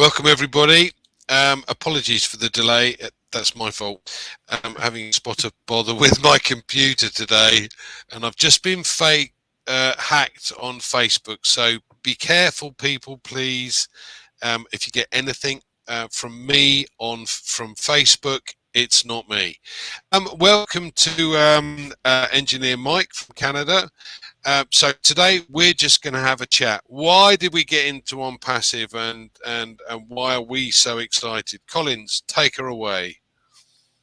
Welcome, everybody. Apologies for the delay. That's my fault. Having a spot of bother with my computer today, and I've just been hacked on Facebook. So be careful, people, please. If you get anything from me from Facebook, it's not me. Welcome to Engineer Mike from Canada. So today we're just going to have a chat. Why did we get into ONPASSIVE and why are we so excited? Collins, take her away.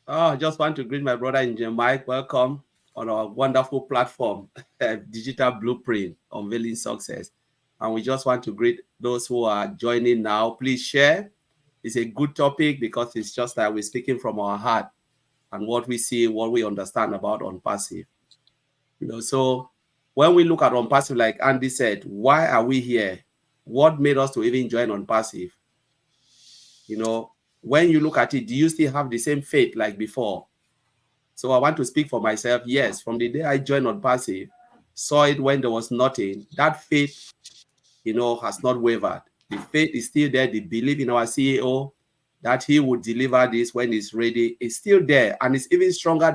I just want to greet my brother Engineer Mike. Welcome on our wonderful platform, Digital Blueprint, Unveiling Success. And we just want to greet those who are joining now. Please share. It's a good topic because it's just that we're speaking from our heart and what we see, what we understand about ONPASSIVE. So when we look at ONPASSIVE, like Andy said, why are we here? What made us to even join ONPASSIVE? When you look at it, do you still have the same faith like before? So I want to speak for myself. Yes, from the day I joined ONPASSIVE, saw it when there was nothing, that faith, has not wavered. The faith is still there. The belief in our CEO that he would deliver this when it's ready is still there, and it's even stronger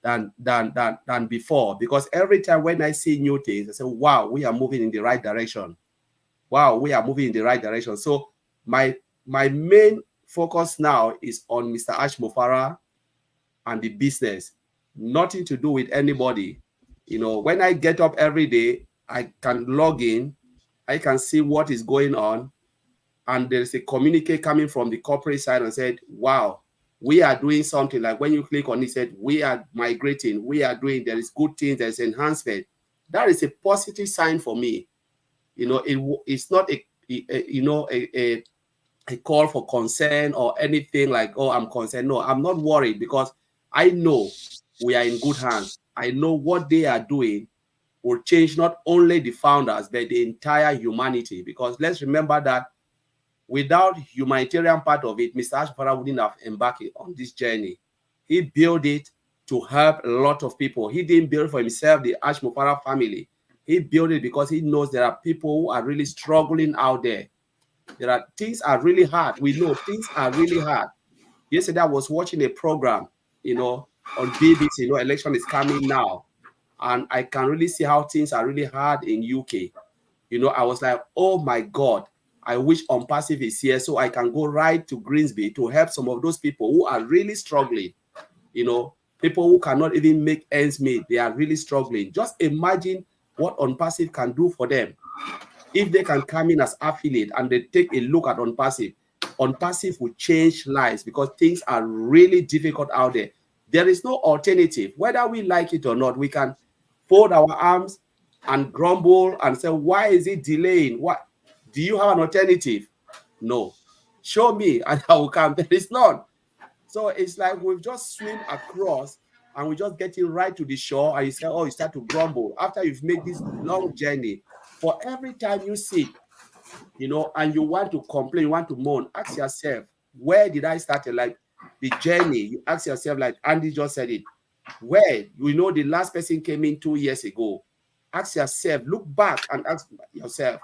than before. Because every time when I see new things, I say, "Wow, we are moving in the right direction. Wow, we are moving in the right direction." So my main focus now is on Mr. Ash Mufara and the business, nothing to do with anybody. When I get up every day, I can log in, I can see what is going on, and there's a communique coming from the corporate side and said, wow, we are doing something. Like when you click on it, said, we are migrating, we are doing, there is good things, there's enhancement. That is a positive sign for me. It's not a call for concern or anything like, oh, I'm concerned. No, I'm not worried because I know we are in good hands. I know what they are doing will change not only the founders, but the entire humanity. Because let's remember that without humanitarian part of it, Mr. Ashfara wouldn't have embarked on this journey. He built it to help a lot of people. He didn't build for himself, the Ash Mufara family. He built it because he knows there are people who are really struggling out there. Things are really hard. We know things are really hard. Yesterday, I was watching a program, on BBC. Election is coming now, and I can really see how things are really hard in UK. I was like, oh my God, I wish ONPASSIVE is here so I can go right to Greensby to help some of those people who are really struggling. People who cannot even make ends meet. They are really struggling. Just imagine what ONPASSIVE can do for them. If they can come in as affiliate and they take a look at ONPASSIVE, ONPASSIVE will change lives because things are really difficult out there. There is no alternative. Whether we like it or not, we can fold our arms and grumble and say, why is it delaying? What? Do you have an alternative? No. Show me and I will come. There is none. So it's like we've just swim across and we just getting right to the shore and you say, oh, you start to grumble. After you've made this long journey, for every time you sit, and you want to complain, you want to moan, ask yourself, where did I start? Like the journey, you ask yourself, like Andy just said it, where, the last person came in 2 years ago. Ask yourself, look back and ask yourself,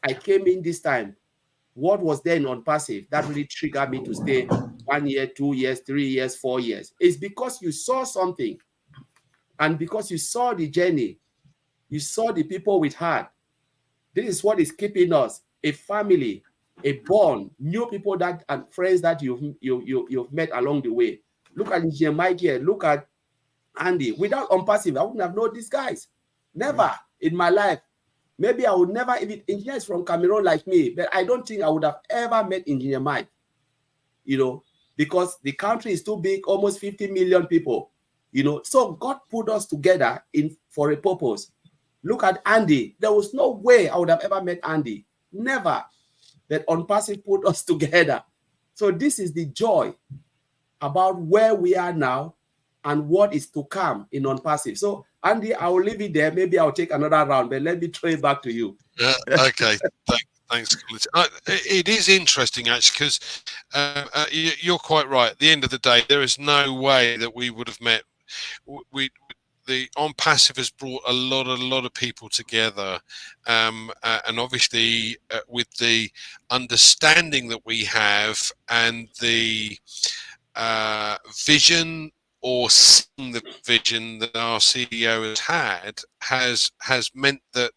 I came in this time. What was there in ONPASSIVE that really triggered me to stay 1 year, 2 years, 3 years, 4 years? It's because you saw something. And because you saw the journey, you saw the people with heart. This is what is keeping us, a family, a bond, new people that and friends that you've met along the way. Look at Engineer Mike here. Look at Andy. Without ONPASSIVE, I wouldn't have known these guys. Never in my life. Maybe I would never even. Engineer is from Cameroon like me, but I don't think I would have ever met Engineer Mike. Because the country is too big, almost 50 million people. So God put us together for a purpose. Look at Andy. There was no way I would have ever met Andy. Never. That ONPASSIVE put us together. So this is the joy about where we are now and what is to come in ONPASSIVE. So Andy, I will leave it there. Maybe I'll take another round, but let me throw it back to you. Okay. Thanks, Collins. It is interesting, actually, because you're quite right. At the end of the day, there is no way that we would have met. the on passive has brought a lot of people together, and obviously with the understanding that we have and the vision or seeing the vision that our CEO has had has meant that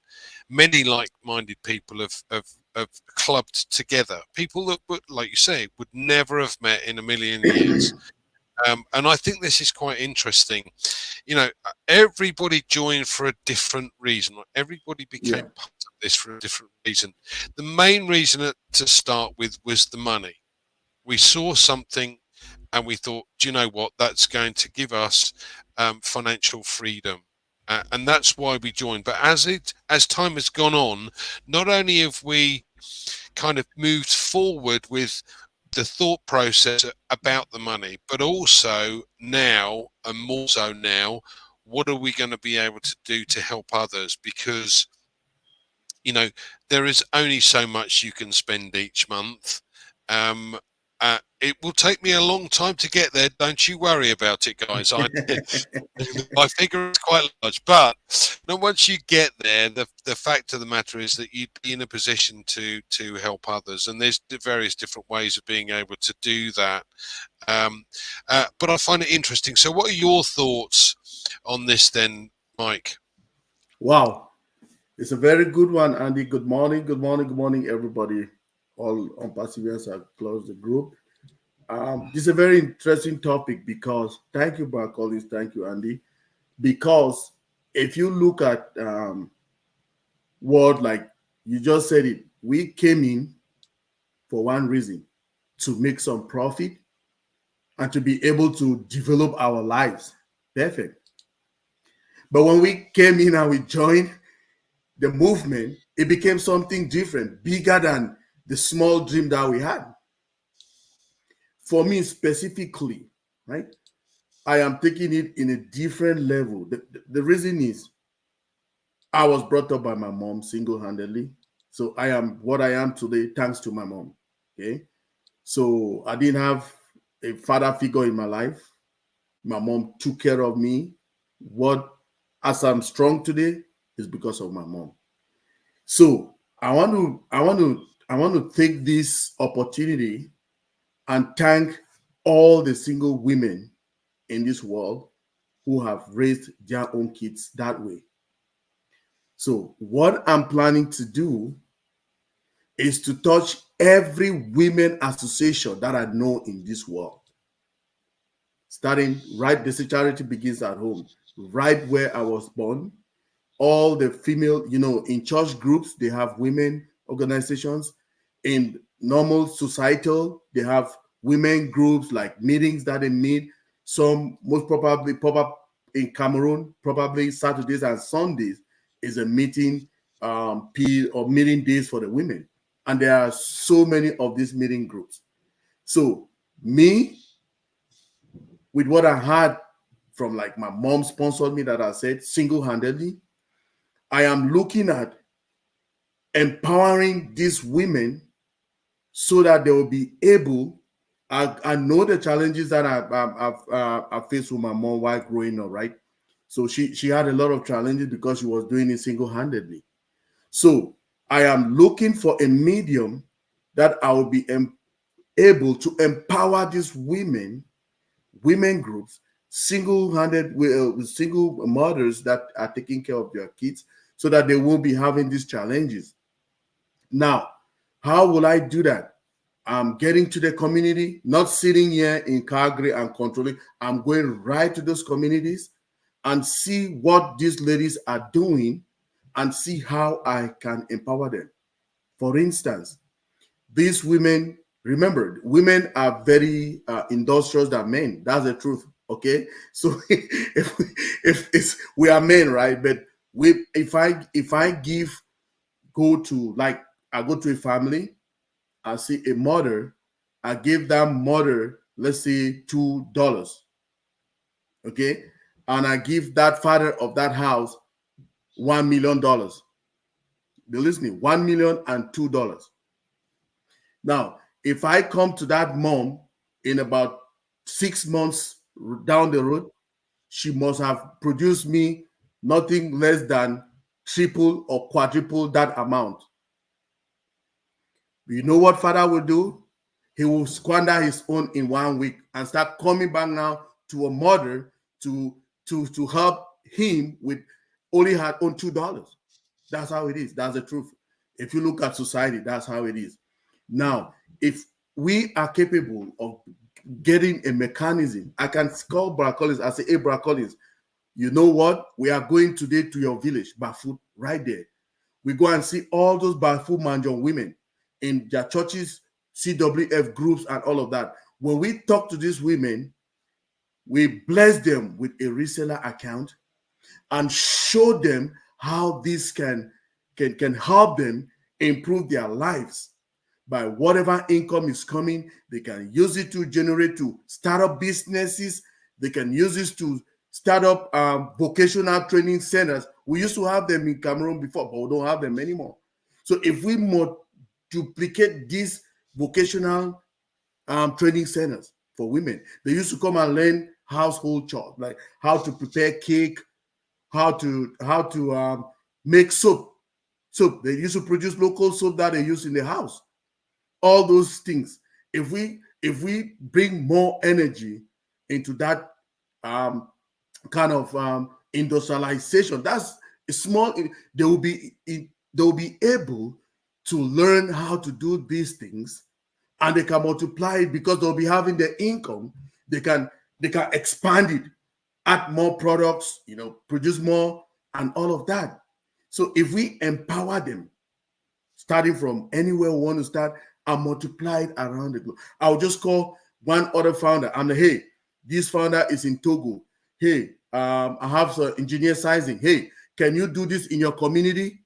many like-minded people have clubbed together. People that would, like you say, would never have met in a million years. And I think this is quite interesting. You know, everybody joined for a different reason. Everybody Yeah. became part of this for a different reason. The main reason to start with was the money. We saw something and we thought, do you know what? That's going to give us financial freedom. And that's why we joined. But as time has gone on, not only have we kind of moved forward with the thought process about the money, but also now, and more so now, what are we going to be able to do to help others? Because, you know, there is only so much you can spend each month. It will take me a long time to get there. Don't you worry about it, guys. My figure is quite large, but once you get there, the fact of the matter is that you'd be in a position to help others, and there's various different ways of being able to do that. But I find it interesting. So, what are your thoughts on this, then, Mike? Wow, it's a very good one, Andy. Good morning, good morning, good morning, everybody. All on perseverance are close the group. This is a very interesting topic because thank you, Brad Collins, thank you, Andy. Because if you look at what, like you just said it, we came in for one reason, to make some profit and to be able to develop our lives. Perfect. But when we came in and we joined the movement, it became something different, bigger than the small dream that we had. For me specifically, right? I am taking it in a different level. The reason is I was brought up by my mom single-handedly. So I am what I am today thanks to my mom. Okay. So I didn't have a father figure in my life. My mom took care of me. What as I'm strong today is because of my mom. So I want to take this opportunity and thank all the single women in this world who have raised their own kids that way. So what I'm planning to do is to touch every women association that I know in this world. Starting right, the charity begins at home, right where I was born. All the female, in church groups, they have women organizations. In normal societal, they have women groups, like meetings that they meet. Some most probably pop up in Cameroon, probably Saturdays and Sundays is a meeting or meeting days for the women. And there are so many of these meeting groups. So me, with what I had from, like, my mom sponsored me, that I said single-handedly, I am looking at empowering these women so that they will be able. I know the challenges that I faced with my mom while growing up, right? So she had a lot of challenges because she was doing it single-handedly. So I am looking for a medium that I will be able to empower these women groups, single-handed with single mothers that are taking care of their kids, so that they won't be having these challenges. Now, how will I do that? I'm getting to the community, not sitting here in Calgary and controlling. I'm going right to those communities and see what these ladies are doing and see how I can empower them. For instance, these women, remember, women are very industrious than men. That's the truth. Okay, so we are men, right? But if I go to, like, I go to a family, I see a mother, I give that mother, let's say, $2, okay, and I give that father of that house $1 million. Be listening, $1 million and $2. Now, if I come to that mom in about 6 months down the road, she must have produced me nothing less than triple or quadruple that amount. You know what father will do? He will squander his own in 1 week and start coming back now to a mother to help him with only her own $2. That's how it is. That's the truth. If you look at society, that's how it is. Now, if we are capable of getting a mechanism, I can call Brother Collins. I say, hey, Brother Collins, you know what? We are going today to your village, Bafoot, right there. We go and see all those Bafoot Manjon women in their churches, CWF groups, and all of that. When we talk to these women, we bless them with a reseller account and show them how this can help them improve their lives. By whatever income is coming, they can use it to generate to start up businesses. They can use this to start up vocational training centers. We used to have them in Cameroon before, but we don't have them anymore. So if we duplicate these vocational training centers for women, they used to come and learn household chores, like how to prepare cake, how to make soap. So they used to produce local soap that they use in the house. All those things. If we bring more energy into that kind of industrialization, that's a small. They will be able to learn how to do these things, and they can multiply it because they'll be having the income. They can expand it, add more products, produce more, and all of that. So if we empower them, starting from anywhere we want to start, and multiply it around the globe. I'll just call one other founder. I'm like, hey, this founder is in Togo. Hey, I have some engineer sizing. Hey, can you do this in your community?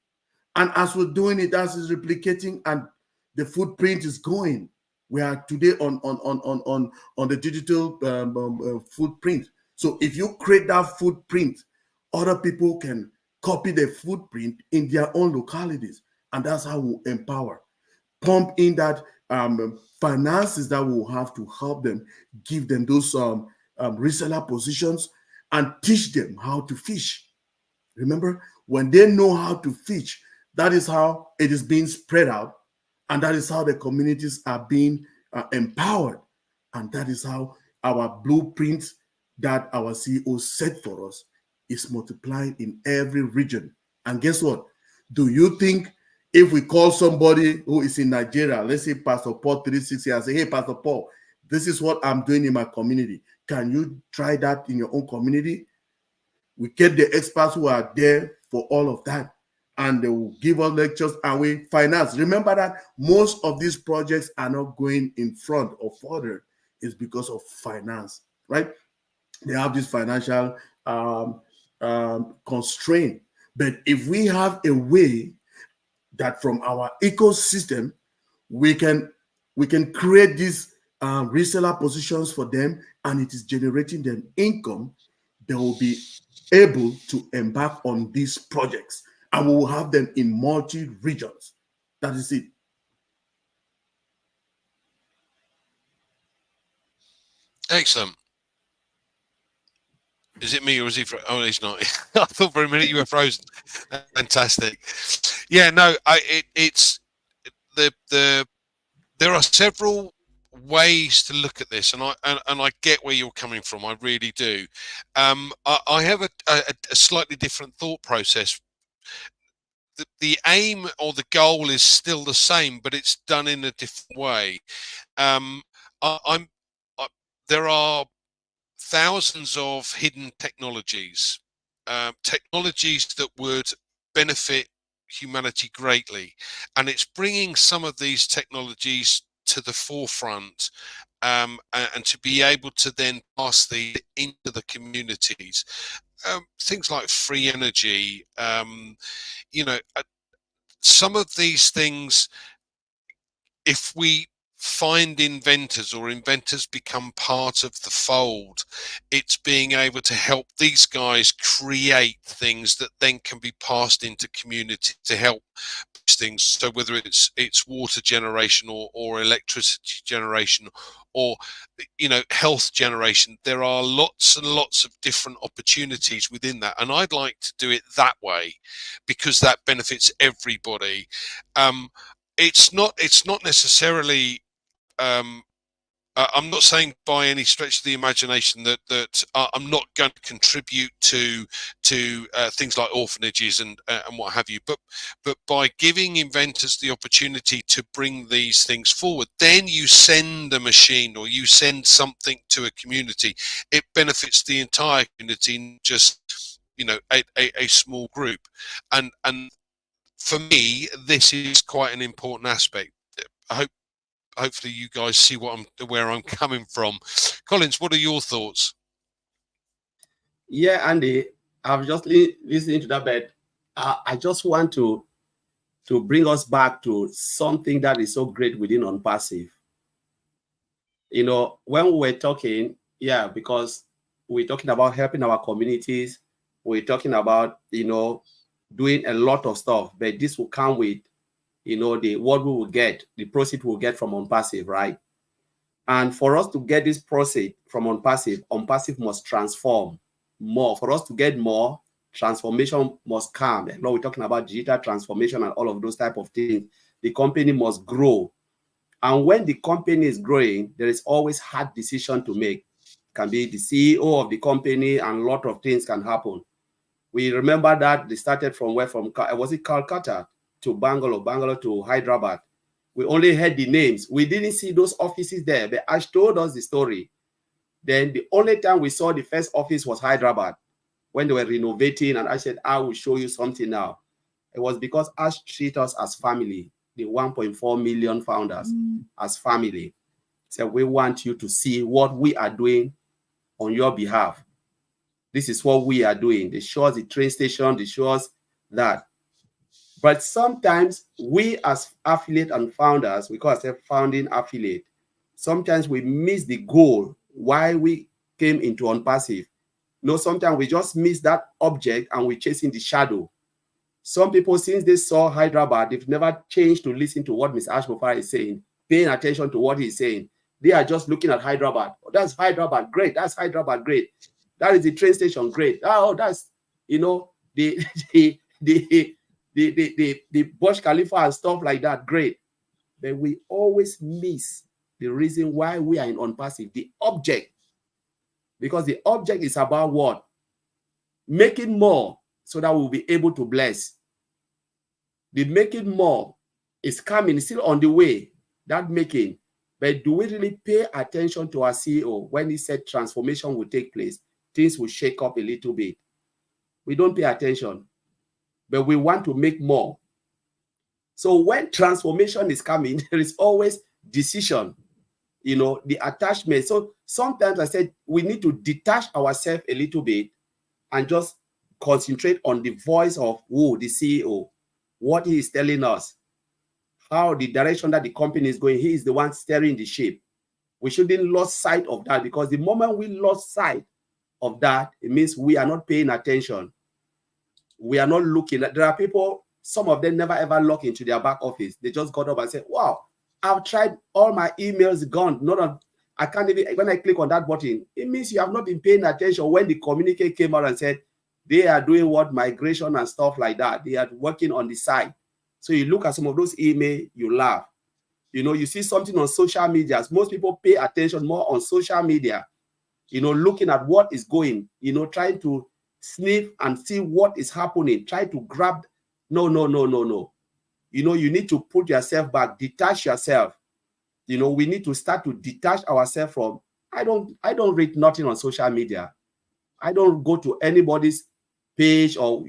And as we're doing it, as it's replicating, and the footprint is going. We are today on the digital footprint. So if you create that footprint, other people can copy the footprint in their own localities, and that's how we empower. Pump in that finances that will have to help them, give them those reseller positions, and teach them how to fish. Remember, when they know how to fish, that is how it is being spread out, and that is how the communities are being empowered, and that is how our blueprint that our CEO set for us is multiplied in every region. And guess what? Do you think if we call somebody who is in Nigeria, let's say Pastor Paul 360, and say, hey, Pastor Paul, this is what I'm doing in my community. Can you try that in your own community? We get the experts who are there for all of that, and they will give us lectures and we finance. Remember that most of these projects are not going in front or further. It's because of finance, right? They have this financial constraint. But if we have a way that from our ecosystem, we can create these reseller positions for them, and it is generating them income, they will be able to embark on these projects, and we will have them in multi-regions. That is it. Excellent. Is it me or is he? Oh, he's not. I thought for a minute you were frozen. Fantastic. Yeah, no, it's the there are several ways to look at this, and I get where you're coming from. I really do. I have a slightly different thought process. The aim or the goal is still the same, but it's done in a different way. There are thousands of hidden technologies, technologies that would benefit humanity greatly, and it's bringing some of these technologies to the forefront, and to be able to then pass these into the communities. Things like free energy, some of these things, if we find inventors, or inventors become part of the fold. It's being able to help these guys create things that then can be passed into community to help things. So whether it's water generation or electricity generation, or health generation, there are lots and lots of different opportunities within that, and I'd like to do it that way because that benefits everybody. It's not necessarily I'm not saying by any stretch of the imagination that I'm not going to contribute to things like orphanages and what have you, but by giving inventors the opportunity to bring these things forward, then you send a machine or you send something to a community. It benefits the entire community, not just a small group. And for me, this is quite an important aspect. Hopefully you guys see where I'm coming from. Collins, what are your thoughts? Yeah, Andy, I've just listening to that, but I just want to bring us back to something that is so great within ONPASSIVE. When we were talking, because we're talking about helping our communities, we're talking about, doing a lot of stuff, but this will come with, what we will get, the proceed we'll get from ONPASSIVE, right? And for us to get this proceed from ONPASSIVE must transform more. For us to get more, transformation must come. And now we're talking about digital transformation and all of those type of things. The company must grow. And when the company is growing, there is always hard decision to make. It can be the CEO of the company, and a lot of things can happen. We remember that they started from where? Was it Calcutta to Bangalore to Hyderabad. We only heard the names. We didn't see those offices there, but Ash told us the story. Then the only time we saw the first office was Hyderabad, when they were renovating, and I said, I will show you something now. It was because Ash treated us as family, the 1.4 million founders as family. So we want you to see what we are doing on your behalf. This is what we are doing. They show us the train station, they show us that. But sometimes we as affiliate and founders, we call ourselves founding affiliate, sometimes we miss the goal why we came into ONPASSIVE. Sometimes we just miss that object and we're chasing the shadow. Some people, since they saw Hyderabad, they've never changed to listen to what Mr. Ashmofara is saying, paying attention to what he's saying. They are just looking at Hyderabad. Oh, that's Hyderabad, great. That's Hyderabad, great. That is the train station, great. Oh, that's, the Burj Khalifa and stuff like that, great. But we always miss the reason why we are in ONPASSIVE, the object. Because the object is about what? Making more so that we'll be able to bless. The making more is coming, it's still on the way, that making. But do we really pay attention to our CEO when he said transformation will take place? Things will shake up a little bit. We don't pay attention. But we want to make more. So when transformation is coming, there is always decision, the attachment. So sometimes I said we need to detach ourselves a little bit and just concentrate on the voice of the CEO, what he is telling us, how the direction that the company is going. He is the one steering the ship. We shouldn't lose sight of that, because the moment we lost sight of that, it means we are not paying attention. We are not looking. There are people, some of them never ever log into their back office. They just got up and said, wow, I've tried, all my emails gone. I can't even, when I click on that button, it means you have not been paying attention when the communique came out and said they are doing what, migration and stuff like that. They are working on the side. So you look at some of those emails, you laugh. You see something on social media. Most people pay attention more on social media, looking at what is going, trying to sniff and see what is happening, try to grab. No. You need to put yourself back, detach yourself. We need to start to detach ourselves from, I don't read nothing on social media. I don't go to anybody's page, or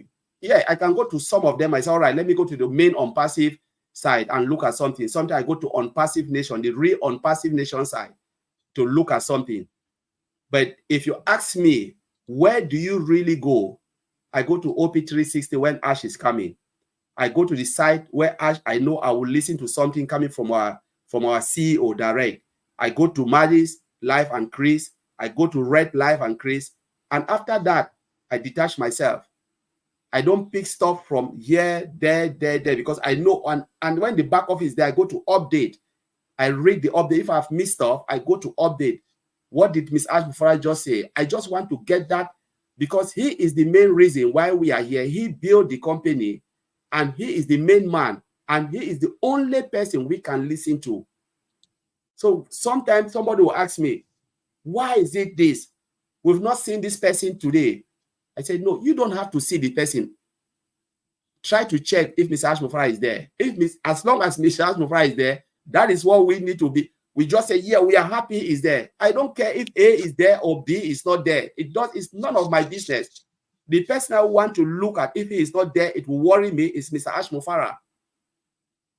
I can go to some of them. I say, all right, let me go to the main ONPASSIVE side and look at something. Sometimes I go to ONPASSIVE Nation, the real ONPASSIVE Nation side, to look at something. But if you ask me, where do you really go? I go to OP360 when Ash is coming. I go to the site where Ash, I know I will listen to something coming from from our CEO direct. I go to Maddie's Life and Chris. I go to Red Life and Chris. And after that, I detach myself. I don't pick stuff from here, there, because I know. And when the back office there, I go to update. I read the update. If I've missed stuff, I go to update. What did Ms. Ash before I just say? I just want to get that because he is the main reason why we are here. He built the company and he is the main man and he is the only person we can listen to. So sometimes somebody will ask me, why is it this? We've not seen this person today. I said, no, you don't have to see the person. Try to check if Mr. Ashmofara is there. As long as Mr. Ashmofara is there, that is what we need to be. We just say, yeah, we are happy he's there. I don't care if A is there or B is not there. It's none of my business. The person I want to look at, if he is not there, it will worry me, is Mr. Ashmofara.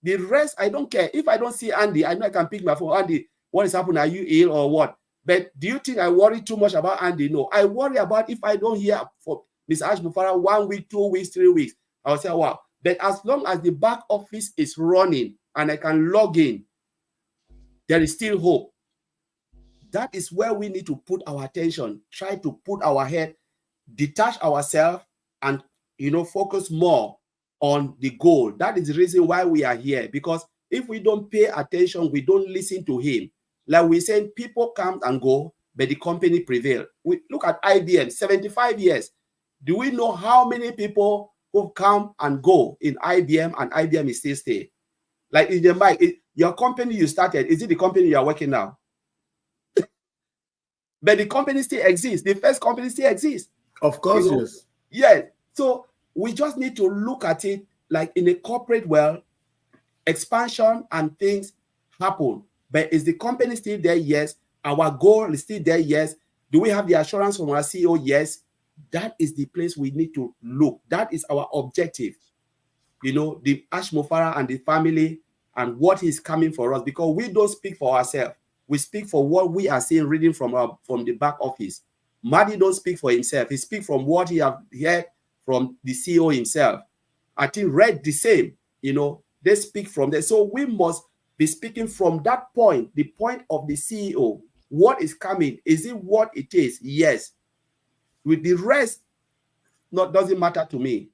The rest, I don't care. If I don't see Andy, I know I can pick my phone. Andy, what is happening? Are you ill or what? But do you think I worry too much about Andy? No. I worry about if I don't hear from Mr. Ashmofara 1 week, 2 weeks, 3 weeks. I'll say, wow. But as long as the back office is running and I can log in, there is still hope. That is where we need to put our attention, try to put our head, detach ourselves, and focus more on the goal. That is the reason why we are here. Because if we don't pay attention, we don't listen to him. Like we said, people come and go, but the company prevail. We look at IBM, 75 years. Do we know how many people who come and go in IBM and IBM is still stay? Like in the mic, your company you started, is it the company you are working now? But the company still exists. The first company still exists. Of course, yes. Yeah. So we just need to look at it like in a corporate world, expansion and things happen. But is the company still there? Yes. Our goal is still there? Yes. Do we have the assurance from our CEO? Yes. That is the place we need to look. That is our objective. The Ashmofara and the family and what is coming for us, because we don't speak for ourselves. We speak for what we are seeing reading from the back office. Maddie don't speak for himself. He speaks from what he have heard from the CEO himself. I think Red the same. They speak from there. So we must be speaking from that point, the point of the CEO. What is coming? Is it what it is? Yes. With the rest, doesn't matter to me.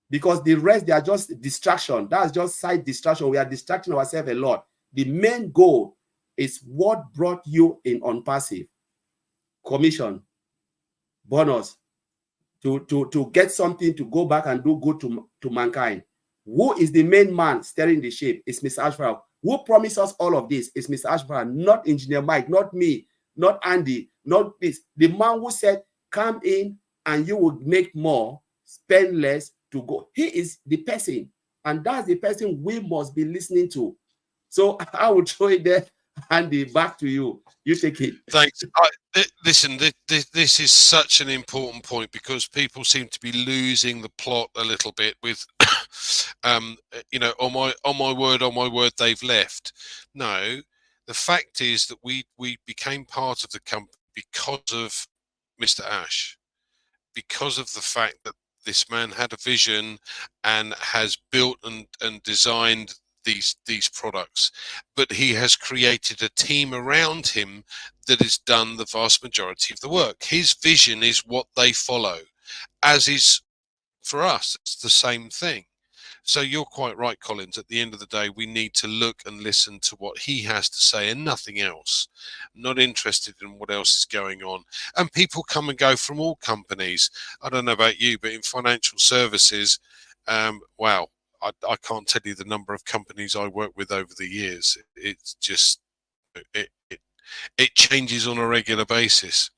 Because the rest, they are just distraction. That's just side distraction. We are distracting ourselves a lot. The main goal is what brought you in ONPASSIVE. Commission, bonus, to get something to go back and do good to mankind. Who is the main man steering the ship? It's Mr. Ashford. Who promised us all of this? It's Mr. Ashford, not Engineer Mike, not me, not Andy, not this. The man who said, come in and you will make more, spend less, to go. He is the person, and that's the person we must be listening to. So I will throw it there, Andy, back to you. You take it. Thanks. Listen, this is such an important point because people seem to be losing the plot a little bit with, on my word, they've left. No, the fact is that we became part of the company because of Mr. Ash, because of the fact that this man had a vision and has built and designed these products, but he has created a team around him that has done the vast majority of the work. His vision is what they follow, as is for us. It's the same thing. So you're quite right, Collins. At the end of the day, we need to look and listen to what he has to say and nothing else. Not interested in what else is going on. And people come and go from all companies. I don't know about you, but in financial services, wow, I can't tell you the number of companies I work with over the years. It's just, it changes on a regular basis.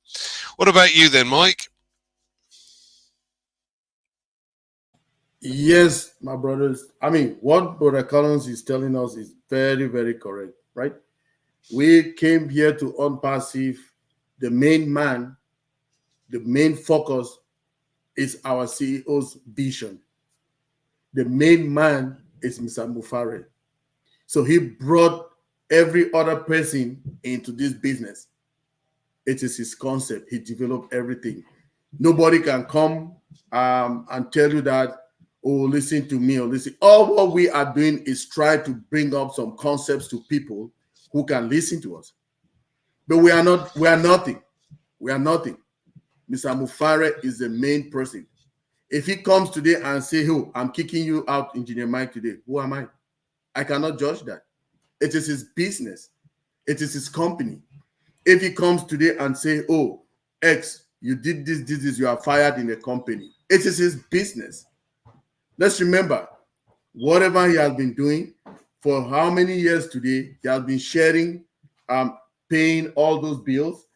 What about you then, Mike? Yes, my brothers. I mean, what Brother Collins is telling us is very, very correct, right? We came here to ONPASSIVE. The main man, the main focus is our CEO's vision. The main man is Mr. Mufare. So he brought every other person into this business. It is his concept. He developed everything. Nobody can come and tell you that, or listen to me or listen. All what we are doing is try to bring up some concepts to people who can listen to us. But we are not, we are nothing. We are nothing. Mr. Mufare is the main person. If he comes today and say, "Oh, I'm kicking you out, Engineer Mike, today," who am I? I cannot judge that. It is his business. It is his company. If he comes today and say, "Oh, X, you did this, you are fired in the company," it is his business. Let's remember, whatever he has been doing for how many years today, he has been sharing, paying all those bills.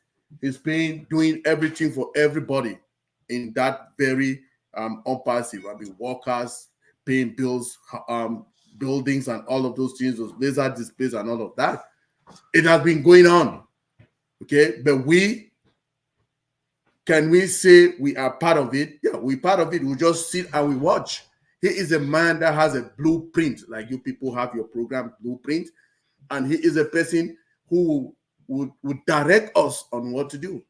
He's paying, doing everything for everybody in that very ONPASSIVE. I mean, workers, paying bills, buildings, and all of those things, those laser displays, and all of that. It has been going on. Okay, but can we say we are part of it? Yeah, we're part of it. We just sit and we watch. He is a man that has a blueprint, like you people have your program blueprint, and he is a person who would direct us on what to do.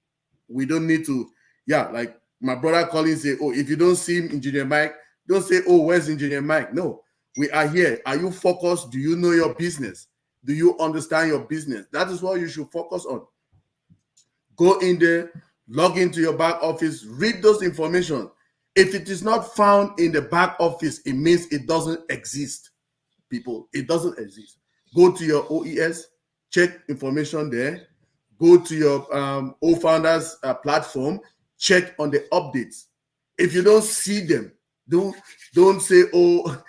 We don't need to, like my brother Colin say, "Oh, if you don't see Engineer Mike, don't say, 'Oh, where's Engineer Mike?' No, we are here. Are you focused? Do you know your business? Do you understand your business? That is what you should focus on. Go in there, log into your back office, read those information. If it is not found in the back office, it means it doesn't exist. People, it doesn't exist. Go to your OES, check information there. Go to your O-Founders platform, check on the updates. If you don't see them, don't say, "Oh,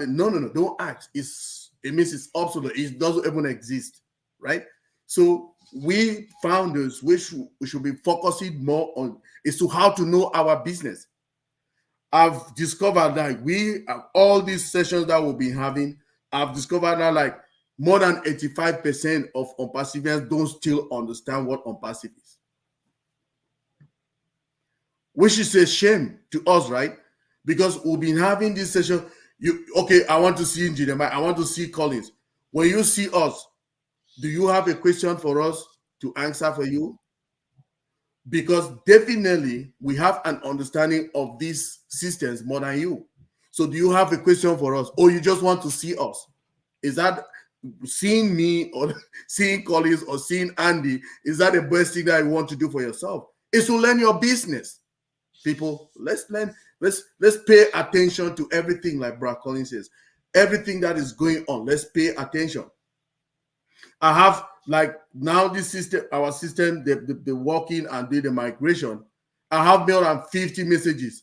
no, don't act. It means it's obsolete. It doesn't even exist, right?" So we founders, we should be focusing more on is to how to know our business. I've discovered that we have all these sessions that we'll be having. I've discovered that like more than 85% of ONPASSIVians don't still understand what ONPASSIVE is, which is a shame to us, right? Because we've been having this session. Okay, I want to see Engineer Mike, I want to see Collins. When you see us, do you have a question for us to answer for you? Because definitely we have an understanding of these systems more than you. So do you have a question for us, or you just want to see us? Is that seeing me or seeing Collins or seeing Andy? Is that the best thing that you want to do for yourself? Is to learn your business. People, let's learn. Let's pay attention to everything, like Brad Collins says. Everything that is going on, let's pay attention. I have, like, now this system, our system, they walk in and do the migration. I have more than 50 messages.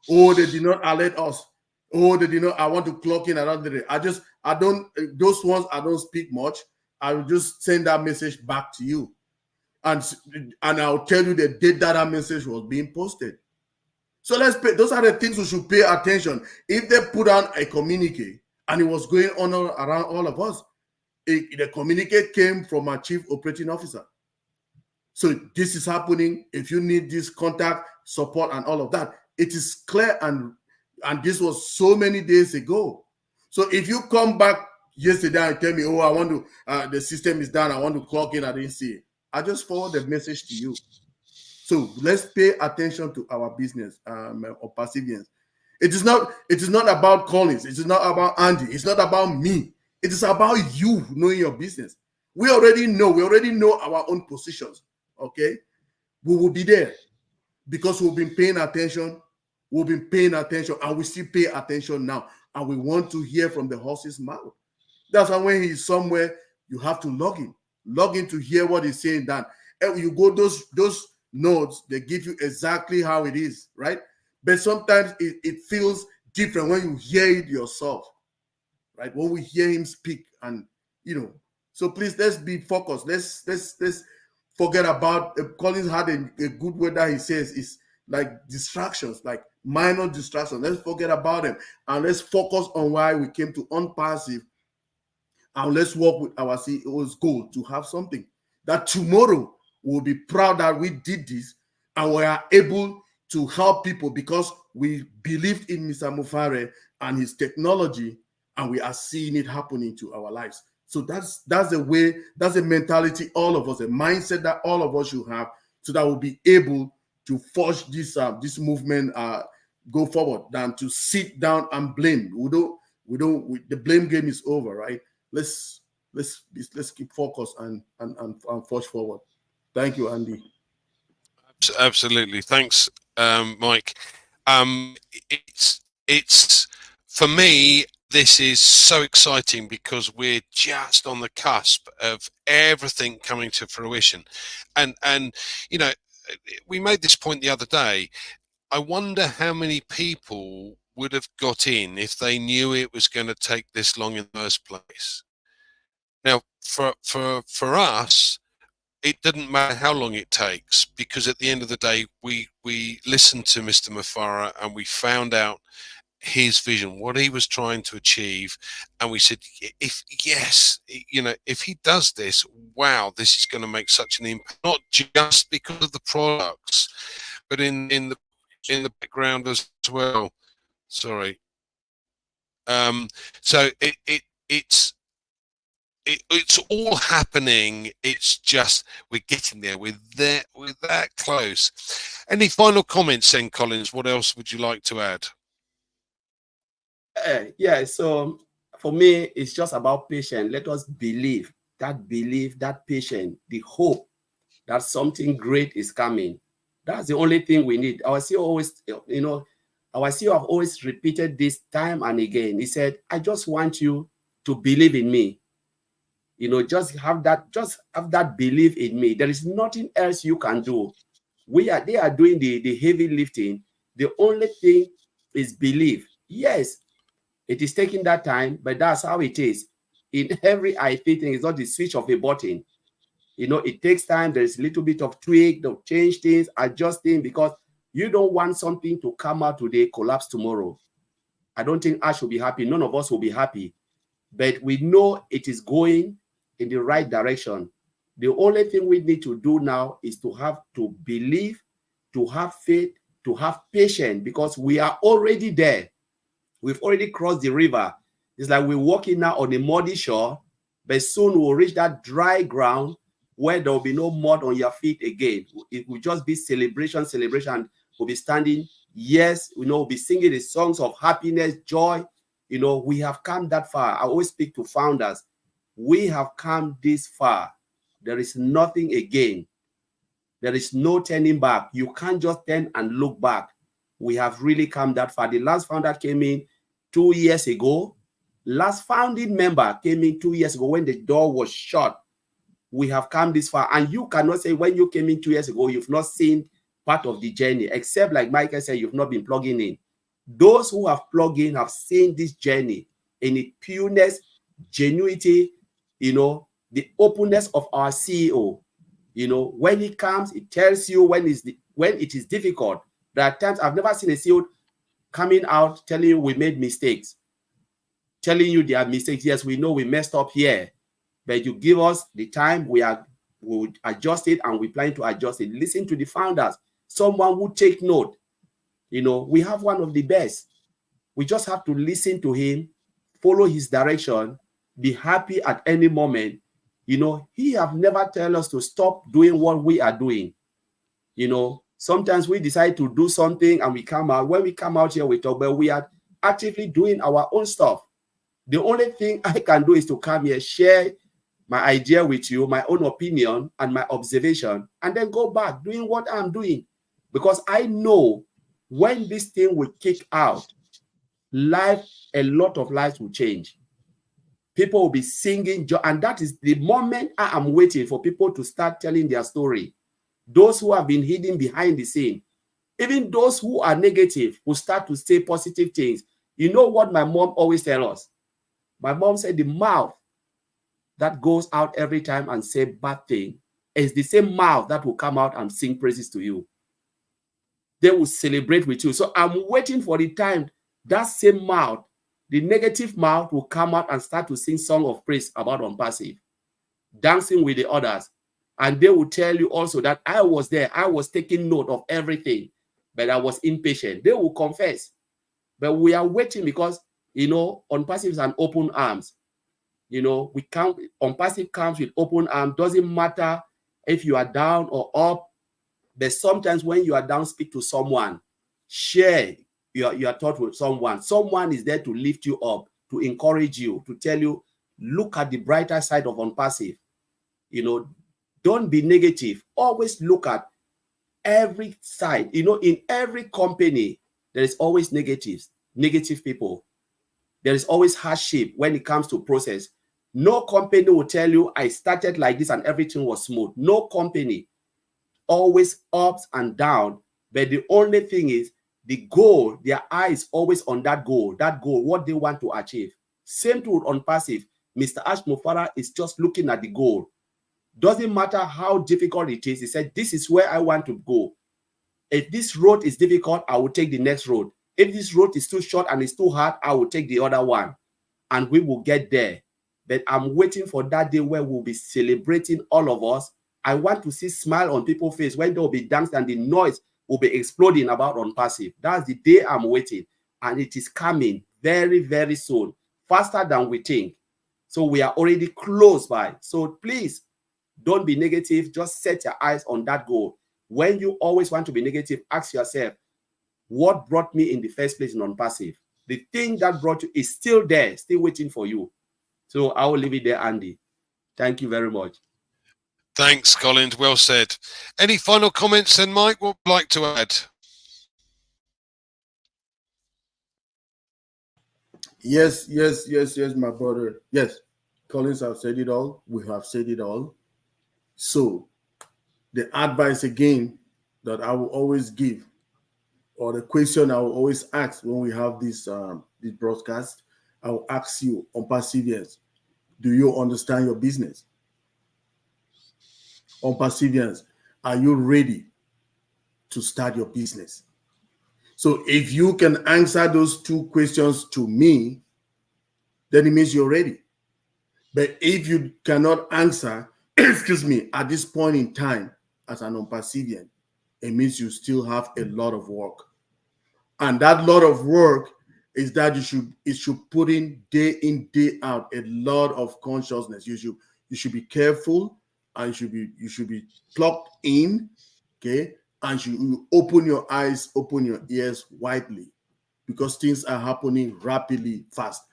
"Oh, they did not alert us. Oh, they did not, I want to clock in around the day." I don't, those ones, I don't speak much. I will just send that message back to you. And I'll tell you the date that message was being posted. So let's pay, those are the things we should pay attention. If they put on a communique and it was going on around all of us, the communique came from our chief operating officer. So this is happening. If you need this contact, support, and all of that, it is clear, and this was so many days ago. So if you come back yesterday and tell me, "Oh, I want to, the system is down, I want to clock in, I didn't see it," I just forward the message to you. So let's pay attention to our business, ONPASSIVians. It is not about Collins. It is not about Andy. It's not about me. It is about you knowing your business. We already know our own positions. Okay, we will be there because we've been paying attention. We've been paying attention, and we still pay attention now. And we want to hear from the horse's mouth. That's why when he's somewhere, you have to log in to hear what he's saying. That you go those notes, they give you exactly how it is, right? But sometimes it feels different when you hear it yourself, right? When we hear him speak, and so please, let's be focused. Let's forget about Collins had a good word that he says is like distractions, like minor distractions. Let's forget about them and let's focus on why we came to ONPASSIVE, and let's work with our CEO's goal to have something that tomorrow we'll be proud that we did this and we are able to help people because we believed in Mr. Mufare and his technology, and we are seeing it happening to our lives. So that's the way, that's the mentality all of us, a mindset that all of us should have, so that we'll be able to forge this movement go forward than to sit down and blame. The blame game is over, right? Let's keep focused and push forward. Thank you, Andy. Absolutely. Thanks, Mike. It's for me, this is so exciting because we're just on the cusp of everything coming to fruition. And you know, we made this point the other day. I wonder how many people would have got in if they knew it was going to take this long in the first place. Now, for us, it doesn't matter how long it takes, because at the end of the day, we listened to Mr. Mufara and we found out his vision, what he was trying to achieve, and we said, if he does this, wow, this is going to make such an impact, not just because of the products, but in the background as well. Sorry. So it's all happening. It's just we're getting there. We're that close. Any final comments then, Collins? What else would you like to add? Yeah, so for me, it's just about patience. Let us believe, that patience, the hope that something great is coming. That's the only thing we need. Our CEO always, our CEO have always repeated this time and again. He said, I just want you to believe in me. Just have that belief in me. There is nothing else you can do. They are doing the heavy lifting. The only thing is belief. Yes, it is taking that time, but that's how it is. In every IT thing, it's not the switch of a button. It takes time. There's a little bit of tweak, to change things, adjust things, because you don't want something to come out today, collapse tomorrow. I don't think I should be happy. None of us will be happy. But we know it is going in the right direction. The only thing we need to do now is to have to believe, to have faith, to have patience, because we are already there. We've already crossed the river. It's like we're walking now on a muddy shore, but soon we'll reach that dry ground where there will be no mud on your feet again. It will just be celebration. We'll be standing. Yes, we'll be singing the songs of happiness, joy. We have come that far. I always speak to founders. We have come this far. There is nothing again. There is no turning back. You can't just turn and look back. We have really come that far. The last founder came in 2 years ago. Last founding member came in 2 years ago when the door was shut. We have come this far. And you cannot say when you came in 2 years ago, you've not seen part of the journey, except like Michael said, you've not been plugging in. Those who have plugged in have seen this journey in its pureness, genuity, the openness of our CEO. When he comes, it tells you when it is difficult. There are times I've never seen a CEO coming out telling you we made mistakes, telling you there are mistakes. Yes, we know we messed up here, but you give us the time, we'll adjust it, and we plan to adjust it. Listen to the founders, someone who take note. We have one of the best. We just have to listen to him, follow his direction, be happy at any moment. He have never tell us to stop doing what we are doing. Sometimes we decide to do something and we come out. When we come out here, we talk, but we are actively doing our own stuff. The only thing I can do is to come here, share my idea with you, my own opinion and my observation, and then go back doing what I'm doing. Because I know when this thing will kick out, a lot of lives will change. People will be singing joy, and that is the moment I am waiting for people to start telling their story. Those who have been hidden behind the scene, even those who are negative, will start to say positive things. You know what my mom always tells us? My mom said the mouth that goes out every time and say bad thing is the same mouth that will come out and sing praises to you. They will celebrate with you. So I'm waiting for the time that same mouth, the negative mouth, will come out and start to sing song of praise about ONPASSIVE, dancing with the others. And they will tell you also that I was there. I was taking note of everything, but I was impatient. They will confess. But we are waiting because, ONPASSIVE is an open arms. ONPASSIVE comes with open arms. Doesn't matter if you are down or up. But sometimes when you are down, speak to someone. Share. you're taught with someone. Someone is there to lift you up, to encourage you, to tell you, look at the brighter side of ONPASSIVE. You know, don't be negative. Always look at every side. You know, in every company, there is always negative people. There is always hardship when it comes to process. No company will tell you, I started like this and everything was smooth. No company. Always ups and down. But the only thing is, the goal, their eyes always on that goal, what they want to achieve. Same to ONPASSIVE. Mr. Ash Mufara is just looking at the goal. Doesn't matter how difficult it is. He said, this is where I want to go. If this road is difficult, I will take the next road. If this road is too short and it's too hard, I will take the other one. And we will get there. But I'm waiting for that day where we'll be celebrating, all of us. I want to see smile on people's face when there will be dance and the noise will be exploding about ONPASSIVE. That's the day I'm waiting. And it is coming very, very soon. Faster than we think. So we are already close by. So please, don't be negative. Just set your eyes on that goal. When you always want to be negative, ask yourself, what brought me in the first place in ONPASSIVE? The thing that brought you is still there, still waiting for you. So I will leave it there, Andy. Thank you very much. Thanks, Colin. Well said. Any final comments then, Mike? What would you like to add? Yes, my brother. Yes, Collins have said it all. We have said it all. So the advice again that I will always give, or the question I will always ask when we have this broadcast, I will ask you, ONPASSIVians, do you understand your business? ONPASSIVians, are you ready to start your business? So if you can answer those two questions to me, then it means you're ready. But if you cannot answer, excuse me, at this point in time as an ONPASSIVian, it means you still have a lot of work. And that lot of work is that you should put in, day out, a lot of consciousness. You should be careful, and you should be plugged in, okay? And you open your eyes, open your ears widely, because things are happening rapidly, fast.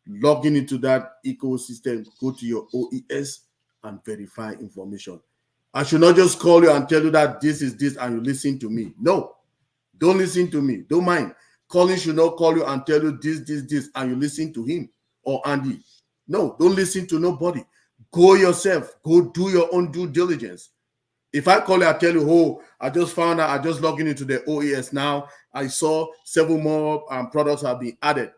Logging into that ecosystem, go to your OES and verify information. I should not just call you and tell you that this is this and you listen to me. No, don't listen to me. Don't mind. Colin should not call you and tell you this, and you listen to him or Andy. No, don't listen to nobody. Go yourself. Go do your own due diligence. If I call you, I tell you, oh, I just found out, I just logged into the OES now. I saw several more products have been added.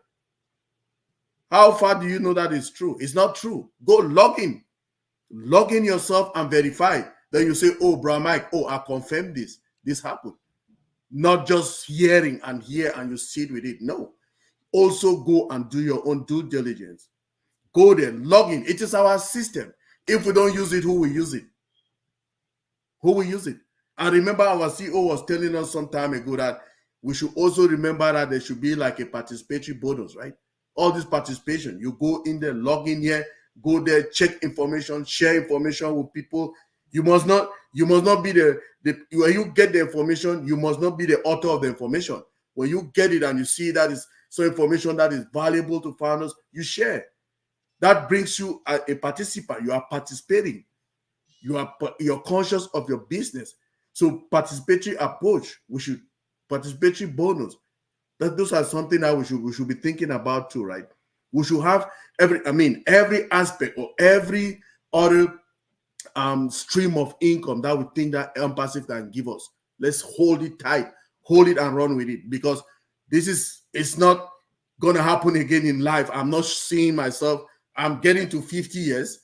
How far do you know that is true? It's not true. Go log in. Log in yourself and verify. Then you say, oh, bro, Mike, oh, I confirmed this. This happened. Not just hearing and hear and you sit with it. No. Also go and do your own due diligence. Go there, log in. It is our system. If we don't use it, who will use it? Who will use it? And remember, our CEO was telling us some time ago that we should also remember that there should be like a participatory bonus, right? All this participation. You go in there, log in here, go there, check information, share information with people. You must not be the when you get the information, you must not be the author of the information. When you get it and you see that is some information that is valuable to founders, you share. That brings you a participant. You are participating. You're conscious of your business. So participatory approach, participatory bonus. Those are something that we should be thinking about too, right? We should have every aspect or every other stream of income that we think that ONPASSIVE can give us. Let's hold it tight, hold it and run with it, because it's not gonna happen again in life. I'm not seeing myself. I'm getting to 50 years,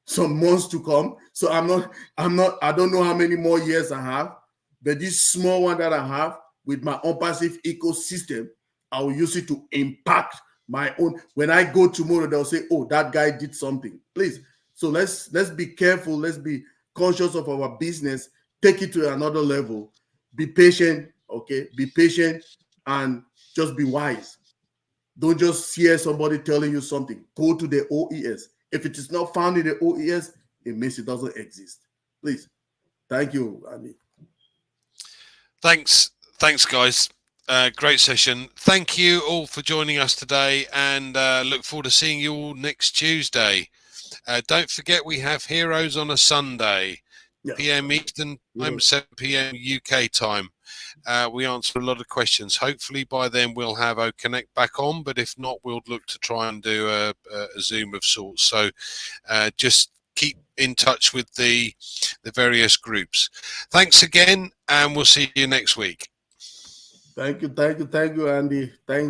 some months to come. So I don't know how many more years I have, but this small one that I have with my ONPASSIVE ecosystem, I will use it to impact my own. When I go tomorrow, they'll say, oh, that guy did something. Please. So let's be careful. Let's be conscious of our business. Take it to another level. Be patient, okay? Be patient and just be wise. Don't just hear somebody telling you something. Go to the OES. If it is not found in the OES, it means it doesn't exist. Please. Thank you, Andy. Thanks, guys. Great session. Thank you all for joining us today, and look forward to seeing you all next Tuesday. Don't forget, we have Heroes on a Sunday, Yeah. PM Eastern time, 7 PM UK time. We answer a lot of questions. Hopefully by then we'll have Connect back on, but if not, we'll look to try and do a Zoom of sorts. So just keep in touch with the various groups. Thanks again, and we'll see you next week. Thank you, Andy. Thank